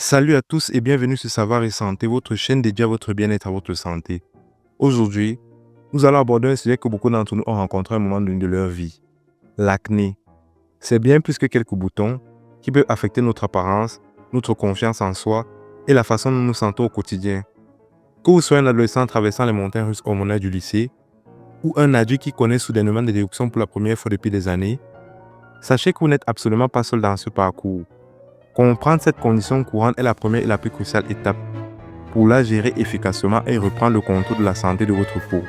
Salut à tous et bienvenue sur Savoir et Santé, votre chaîne dédiée à votre bien-être et à votre santé. Aujourd'hui, nous allons aborder un sujet que beaucoup d'entre nous ont rencontré à un moment donné de leur vie. L'acné. C'est bien plus que quelques boutons qui peuvent affecter notre apparence, notre confiance en soi et la façon dont nous nous sentons au quotidien. Que vous soyez un adolescent traversant les montagnes russes hormonales du lycée ou un adulte qui connaît soudainement des éruptions pour la première fois depuis des années, sachez que vous n'êtes absolument pas seul dans ce parcours. Comprendre cette condition courante est la première et la plus cruciale étape pour la gérer efficacement et reprendre le contrôle de la santé de votre peau.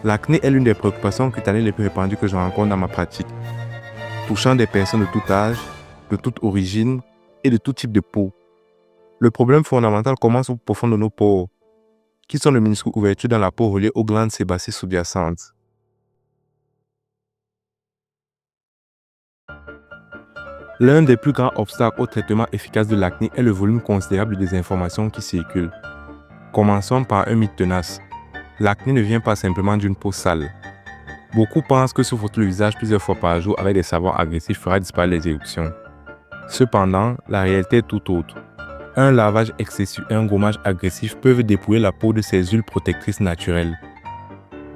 L'acné est l'une des préoccupations cutanées les plus répandues que je rencontre dans ma pratique, touchant des personnes de tout âge, de toute origine et de tout type de peau. Le problème fondamental commence au profond de nos pores, qui sont de minuscules ouvertures dans la peau reliées aux glandes sébacées sous-jacentes. L'un des plus grands obstacles au traitement efficace de l'acné est le volume considérable des informations qui circulent. Commençons par un mythe tenace. L'acné ne vient pas simplement d'une peau sale. Beaucoup pensent que se frotter le visage plusieurs fois par jour avec des savons agressifs fera disparaître les éruptions. Cependant, la réalité est tout autre. Un lavage excessif et un gommage agressif peuvent dépouiller la peau de ses huiles protectrices naturelles.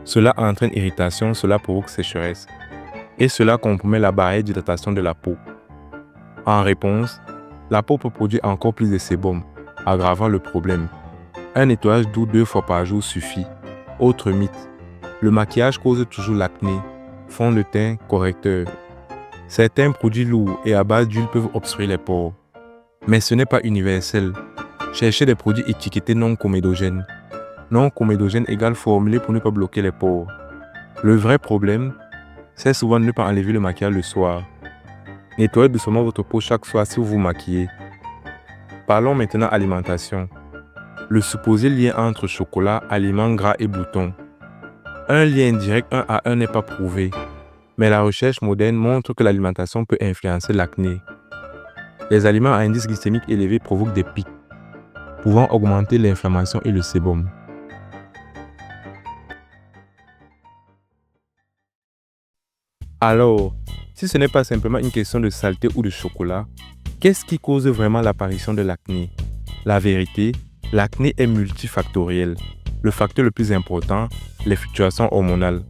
Cela entraîne irritation, cela provoque sécheresse. Et cela compromet la barrière d'hydratation de la peau. En réponse, la peau peut produire encore plus de sébum, aggravant le problème. Un nettoyage doux 2 fois par jour suffit. Autre mythe, le maquillage cause toujours l'acné. Fond de teint, correcteur. Certains produits lourds et à base d'huile peuvent obstruer les pores. Mais ce n'est pas universel. Cherchez des produits étiquetés non comédogènes. Non comédogène égale formulé pour ne pas bloquer les pores. Le vrai problème, c'est souvent de ne pas enlever le maquillage le soir. Nettoyez doucement votre peau chaque soir si vous vous maquillez. Parlons maintenant alimentation. Le supposé lien entre chocolat, aliments gras et boutons. Un lien indirect 1 à 1 n'est pas prouvé, mais la recherche moderne montre que l'alimentation peut influencer l'acné. Les aliments à indice glycémique élevé provoquent des pics, pouvant augmenter l'inflammation et le sébum. Alors, si ce n'est pas simplement une question de saleté ou de chocolat, qu'est-ce qui cause vraiment l'apparition de l'acné? La vérité, l'acné est multifactoriel. Le facteur le plus important, les fluctuations hormonales.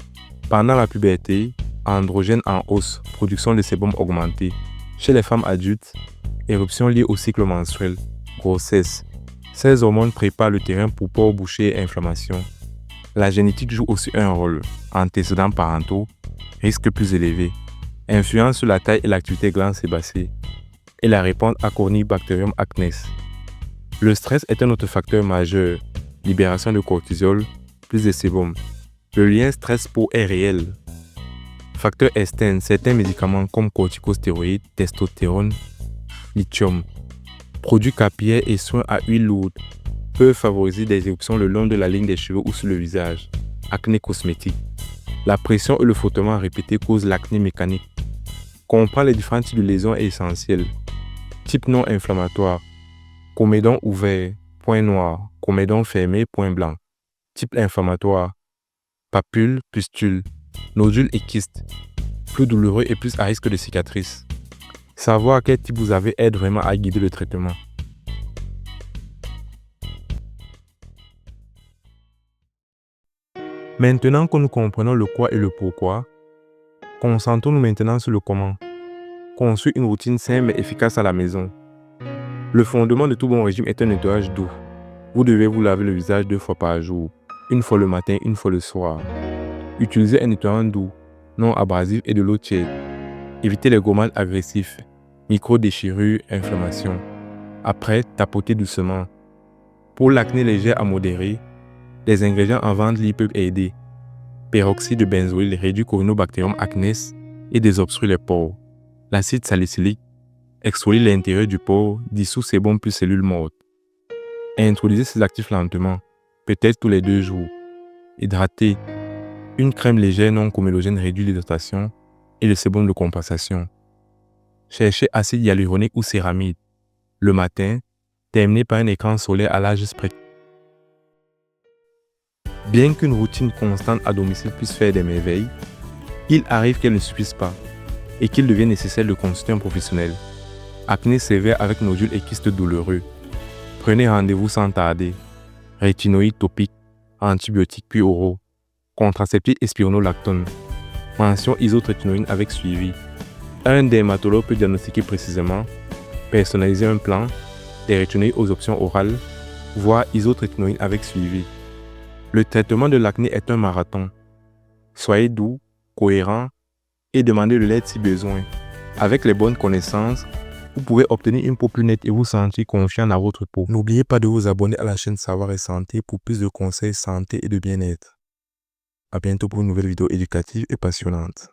Pendant la puberté, androgènes en hausse, production de sébum augmentée. Chez les femmes adultes, éruptions liées au cycle menstruel, grossesse. Ces hormones préparent le terrain pour pores bouchés et inflammation. La génétique joue aussi un rôle. Antécédents parentaux, risque plus élevé. Influence sur la taille et l'activité glandes sébacées. Et la réponse à Corynebacterium acnes. Le stress est un autre facteur majeur. Libération de cortisol, plus de sébum. Le lien stress-peau est réel. Facteur externe, certains médicaments comme corticostéroïdes, testostérone, lithium, produits capillaires et soins à huile lourde peuvent favoriser des éruptions le long de la ligne des cheveux ou sur le visage. Acné cosmétique. La pression et le frottement répété causent l'acné mécanique. Comprendre les différents types de lésions est essentiel. Type non inflammatoire. Comédon ouvert, point noir. Comédon fermé, point blanc. Type inflammatoire. Papules, pustules, nodules et kystes. Plus douloureux et plus à risque de cicatrices. Savoir quel type vous avez aide vraiment à guider le traitement. Maintenant que nous comprenons le quoi et le pourquoi, concentrons-nous maintenant sur le comment. Construire une routine simple mais efficace à la maison. Le fondement de tout bon régime est un nettoyage doux. Vous devez vous laver le visage 2 fois par jour, une fois le matin, une fois le soir. Utilisez un nettoyant doux, non abrasif et de l'eau tiède. Évitez les gommages agressifs, micro-déchirures, inflammation. Après, tapotez doucement. Pour l'acné léger à modéré, les ingrédients en vente libres peuvent aider. Peroxyde de benzoïle réduit Corynebacterium acnes et désobstrue les pores. L'acide salicylique exfolie l'intérieur du pore, dissout sébum plus cellules mortes. Introduisez ces actifs lentement, peut-être tous les 2 jours. Hydratez. Une crème légère non comédogène réduit l'hydratation et le sébum de compensation. Cherchez acide hyaluronique ou céramide. Le matin, terminez par un écran solaire à large spectre. Bien qu'une routine constante à domicile puisse faire des merveilles, il arrive qu'elle ne suffise pas et qu'il devient nécessaire de consulter un professionnel. Acné sévère avec nodules et kystes douloureux. Prenez rendez-vous sans tarder. Rétinoïdes topiques, antibiotiques puis oraux. Contraceptifs et spironolactone. Mention isotrétinoïne avec suivi. Un dermatologue peut diagnostiquer précisément, personnaliser un plan, des rétinoïdes aux options orales, voire isotrétinoïne avec suivi. Le traitement de l'acné est un marathon. Soyez doux, cohérent et demandez de l'aide si besoin. Avec les bonnes connaissances, vous pouvez obtenir une peau plus nette et vous sentir confiant dans votre peau. N'oubliez pas de vous abonner à la chaîne Savoir et Santé pour plus de conseils santé et de bien-être. À bientôt pour une nouvelle vidéo éducative et passionnante.